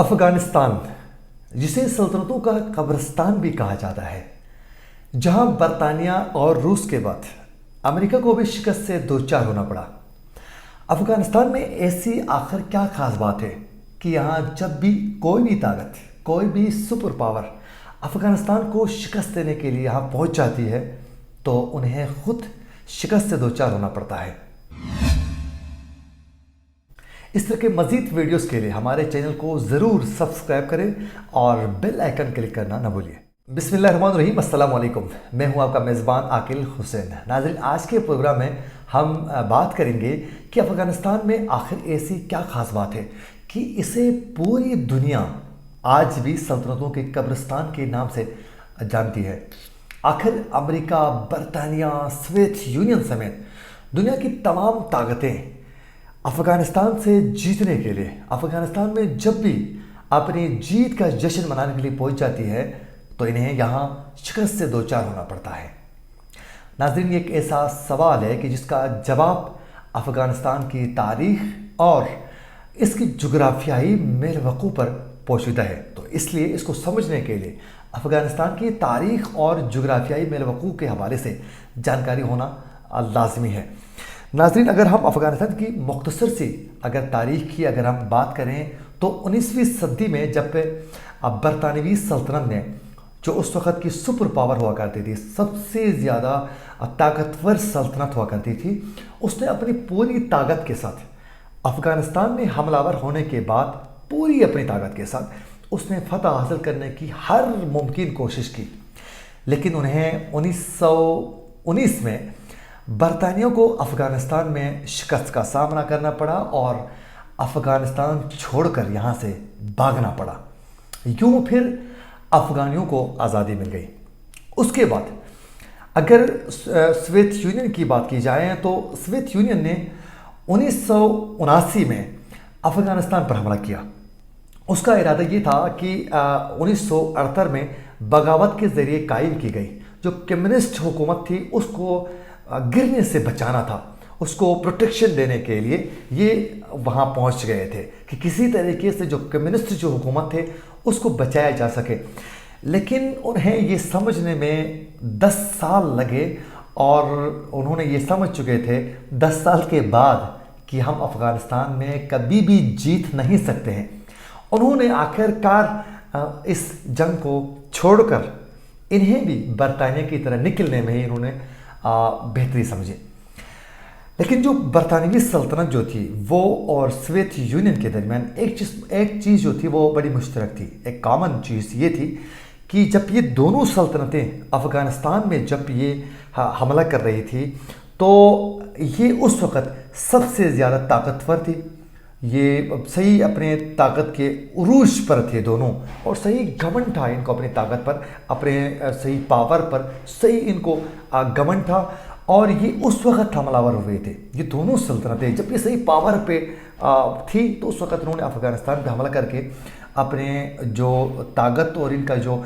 अफगानिस्तान, जिसे सल्तनतों का कब्रिस्तान भी कहा जाता है, जहां बरतानिया और रूस के बाद अमेरिका को भी शिकस्त से दो चार होना पड़ा। अफगानिस्तान में ऐसी आखिर क्या खास बात है कि यहाँ जब भी कोई भी ताकत, कोई भी सुपर पावर अफगानिस्तान को शिकस्त देने के लिए यहाँ पहुँच जाती है तो उन्हें खुद शिकस्त से दो चार होना पड़ता है। इस तरह के मज़ीद वीडियोस के लिए हमारे चैनल को ज़रूर सब्सक्राइब करें और बेल आइकन क्लिक करना ना भूलिए। बिस्मिल्लाहिर्रहमानिर्रहीम, अस्सलाम वालेकुम। मैं हूं आपका मेज़बान आकिल हुसैन। नाज़रीन, आज के प्रोग्राम में हम बात करेंगे कि अफ़गानिस्तान में आखिर ऐसी क्या ख़ास बात है कि इसे पूरी दुनिया आज भी सल्तनतों के कब्रिस्तान के नाम से जानती है। आखिर अमेरिका, बरतानिया, सोवियत यूनियन समेत दुनिया की तमाम ताकतें अफ़गानिस्तान से जीतने के लिए, अफ़गानिस्तान में जब भी अपनी जीत का जश्न मनाने के लिए पहुंच जाती है तो इन्हें यहाँ शिकस्त से दो चार होना पड़ता है। नाज़रीन, ये एक ऐसा सवाल है कि जिसका जवाब अफ़गानिस्तान की तारीख़ और इसकी जुग्राफियाई मेलवक़ू पर पोशीदा है। तो इसलिए इसको समझने के लिए अफ़गानिस्तान की तारीख़ और जुग्राफियाई मेलवक़ू के हवाले से जानकारी होना लाजमी है। नाज़रीन, अगर हम अफ़गानिस्तान की मुख्तसर सी अगर तारीख़ की अगर हम बात करें तो 19वीं सदी में जब बरतानवी सल्तनत ने, जो उस वक़्त की सुपर पावर हुआ करती थी, सबसे ज़्यादा ताकतवर सल्तनत हुआ करती थी, उसने अपनी पूरी ताकत के साथ अफ़गानिस्तान में हमलावर होने के बाद पूरी अपनी ताकत के साथ उसने फतह हासिल करने की हर मुमकिन कोशिश की। लेकिन उन्हें 1919 में बरतानियों को अफ़गानिस्तान में शिकस्त का सामना करना पड़ा और अफ़गानिस्तान छोड़कर यहाँ से भागना पड़ा। यूँ फिर अफ़गानियों को आज़ादी मिल गई। उसके बाद अगर सोवियत यूनियन की बात की जाए तो सोवियत यूनियन ने 1979 में अफ़गानिस्तान पर हमला किया। उसका इरादा ये था कि 1978 में बगावत के ज़रिए कायम की गई जो कम्युनिस्ट हुकूमत थी उसको गिरने से बचाना था, उसको प्रोटेक्शन देने के लिए ये वहाँ पहुँच गए थे कि किसी तरीके से जो कम्युनिस्ट जो हुकूमत थे उसको बचाया जा सके। लेकिन उन्हें ये समझने में 10 साल लगे और उन्होंने ये समझ चुके थे 10 साल के बाद कि हम अफ़गानिस्तान में कभी भी जीत नहीं सकते हैं। उन्होंने आखिरकार इस जंग को छोड़कर इन्हें भी बरतानिया की तरह निकलने में ही इन्होंने बेहतरी समझी। लेकिन जो बरतानवी सल्तनत जो थी वो और सोवियत यूनियन के दरमियान एक चीज़ जो थी वो बड़ी मुश्तरक थी। एक कॉमन चीज़ ये थी कि जब ये दोनों सल्तनतें अफ़गानिस्तान में जब ये हमला कर रही थी तो ये उस वक़्त सबसे ज़्यादा ताकतवर थी। ये सही अपने ताकत के उरूज पर थे दोनों, और सही घमंड था इनको अपनी ताकत पर, अपने सही पावर पर सही इनको घमंड था। और ये उस वक़्त हमलावर हुए थे। ये दोनों सल्तनतें जब ये सही पावर पे थी तो उस वक़्त उन्होंने अफ़गानिस्तान पे हमला करके अपने जो ताकत और इनका जो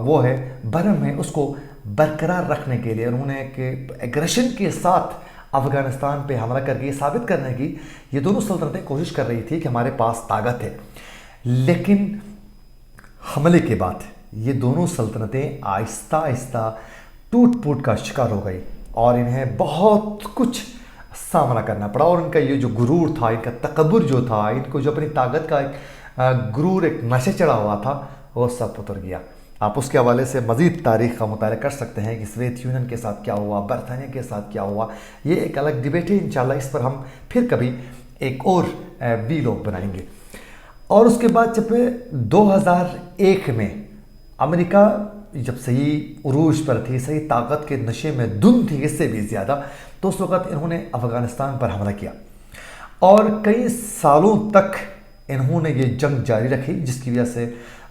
वो है भरम है उसको बरकरार रखने के लिए उन्होंने एक एग्रेशन के साथ अफ़गानिस्तान पे हमला करके ये साबित करने की ये दोनों सल्तनतें कोशिश कर रही थी कि हमारे पास ताकत है। लेकिन हमले के बाद ये दोनों सल्तनतें आहिस्ता आहिस्ता टूट फूट का शिकार हो गई और इन्हें बहुत कुछ सामना करना पड़ा। और इनका ये जो गुरूर था, इनका तकब्बुर जो था, इनको जो अपनी ताकत का एक गुरूर, एक नशे चढ़ा हुआ था, वो सब उतर गया। आप उसके हवाले से मज़ीद तारीख़ का मुताला कर सकते हैं कि सोवियत यूनियन के साथ क्या हुआ, बरतानिया के साथ क्या हुआ। ये एक अलग डिबेट है, इंशाल्लाह इस पर हम फिर कभी एक और वीलॉग बनाएंगे। और उसके बाद जब 2001 में अमेरिका जब सही उरूज पर थी, सही ताकत के नशे में धुंध थी इससे भी ज़्यादा, तो उस वक़्त इन्होंने अफ़गानिस्तान पर हमला किया और कई सालों तक इन्होंने ये जंग जारी रखी, जिसकी वजह से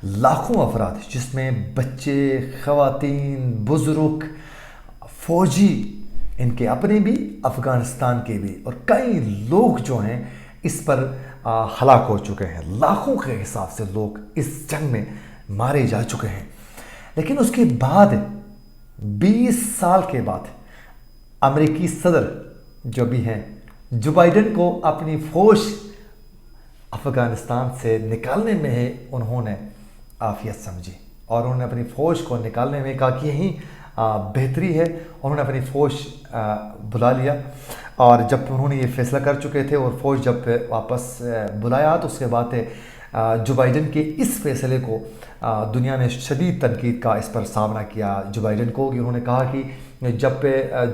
लाखों अफराद, जिसमें बच्चे, ख़वातीन, बुज़ुर्ग, फ़ौजी, इनके अपने भी, अफ़गानिस्तान के भी, और कई लोग जो हैं इस पर हलाक हो चुके हैं। लाखों के हिसाब से लोग इस जंग में मारे जा चुके हैं। लेकिन उसके बाद 20 साल के बाद अमेरिकी सदर जो भी हैं जो बाइडेन को अपनी फौज अफ़गानिस्तान से निकालने में ही उन्होंने आफियत समझी और उन्होंने अपनी फ़ौज को निकालने में कहा कि यही बेहतरी है। उन्होंने अपनी फ़ौज बुला लिया और जब उन्होंने ये फ़ैसला कर चुके थे और फ़ौज जब वापस बुलाया तो उसके बाद जो बाइडन के इस फ़ैसले को दुनिया ने शदीद तनकीद का इस पर सामना किया जो बाइडन को, कि उन्होंने कहा कि जब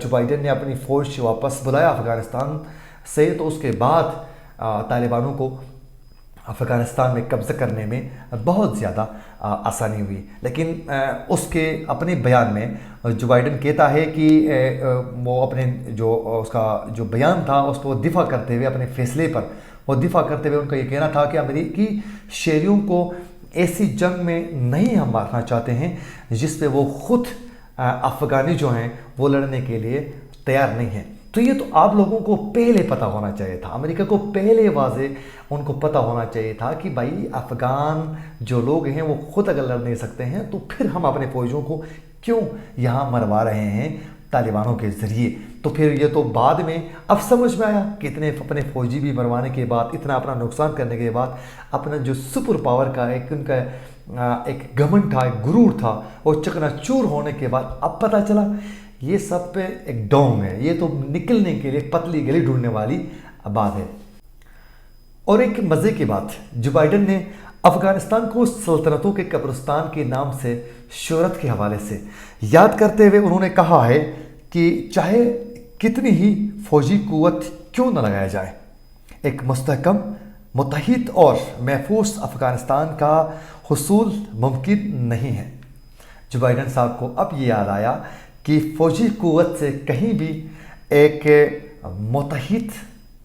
जो बाइडन ने अपनी फ़ौज वापस बुलाया अफ़गानिस्तान से तो उसके बाद तालिबानों को अफ़गानिस्तान में कब्ज़ा करने में बहुत ज़्यादा आसानी हुई। लेकिन उसके अपने बयान में जो बाइडन कहता है कि वो अपने जो उसका जो बयान था उस पर वो दिफा करते हुए अपने फ़ैसले पर वो दिफा करते हुए उनका ये कहना था कि अमेरिकी शहरियों को ऐसी जंग में नहीं हम मारना चाहते हैं जिस पे वो ख़ुद अफ़गानी जो हैं वो लड़ने के लिए तैयार नहीं हैं। तो ये तो आप लोगों को पहले पता होना चाहिए था, अमेरिका को पहले वाज़े उनको पता होना चाहिए था कि भाई अफ़गान जो लोग हैं वो ख़ुद अगर लड़ नहीं सकते हैं तो फिर हम अपने फ़ौजों को क्यों यहाँ मरवा रहे हैं तालिबानों के ज़रिए। तो फिर ये तो बाद में अब समझ में आया कि इतने अपने फ़ौजी भी मरवाने के बाद, इतना अपना नुकसान करने के बाद, अपना जो सुपर पावर का एक उनका एक घमंड था, एक गुरूर था, वो चकनाचूर होने के बाद अब पता चला ये सब पे एक डोंग है, ये तो निकलने के लिए पतली गली ढूंढने वाली बात है। और एक मज़े की बात, जो बाइडन ने अफ़गानिस्तान को सल्तनतों के कब्रिस्तान के नाम से शोहरत के हवाले से याद करते हुए उन्होंने कहा है कि चाहे कितनी ही फ़ौजी क़ुव्वत क्यों न लगाया जाए, एक मुस्तहकम, मुत्तहिद और महफूज अफ़गानिस्तान का हुसूल मुमकिन नहीं है। जो बाइडन साहब को अब ये याद आया कि फ़ौजी क़ुव्वत से कहीं भी एक मुत्तहिद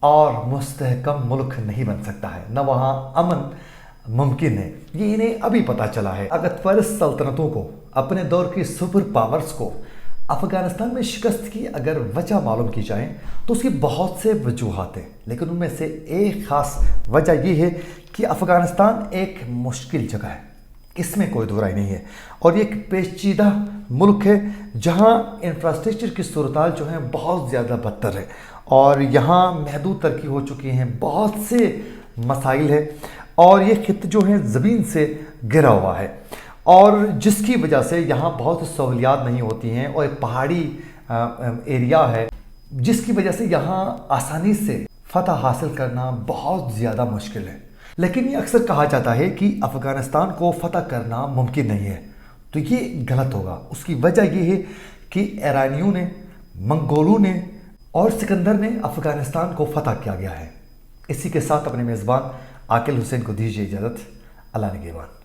और मुस्तहकम मुल्क नहीं बन सकता है, न वहाँ अमन मुमकिन है। ये इन्हें अभी पता चला है। अगर फ़ारिस सल्तनतों को, अपने दौर की सुपर पावर्स को अफ़गानिस्तान में शिकस्त की अगर वजह मालूम की जाए तो उसकी बहुत से वजूहात हैं, लेकिन उनमें से एक ख़ास वजह ये है कि अफ़गानिस्तान एक मुश्किल जगह है, इसमें कोई दो राय नहीं है। और ये एक पेचीदा मुल्क है जहाँ इंफ्रास्ट्रक्चर की सूरत जो है बहुत ज़्यादा बदतर है और यहाँ महदूद तरक्की हो चुकी हैं, बहुत से मसाइल है और ये खित्ता जो है ज़मीन से घिरा हुआ है और जिसकी वजह से यहाँ बहुत सहूलियात नहीं होती हैं और एक पहाड़ी एरिया है जिसकी वजह से यहाँ आसानी से फ़तह हासिल करना बहुत ज़्यादा मुश्किल है। लेकिन ये अक्सर कहा जाता है कि अफ़गानिस्तान को फ़तह करना मुमकिन नहीं है, तो ये गलत होगा। उसकी वजह ये है कि ईरानियों ने, मंगोलों ने और सिकंदर ने अफ़गानिस्तान को फ़तह किया गया है। इसी के साथ अपने मेज़बान आकिल हुसैन को दीजिए इजाज़त। अल्लाह निगहबान।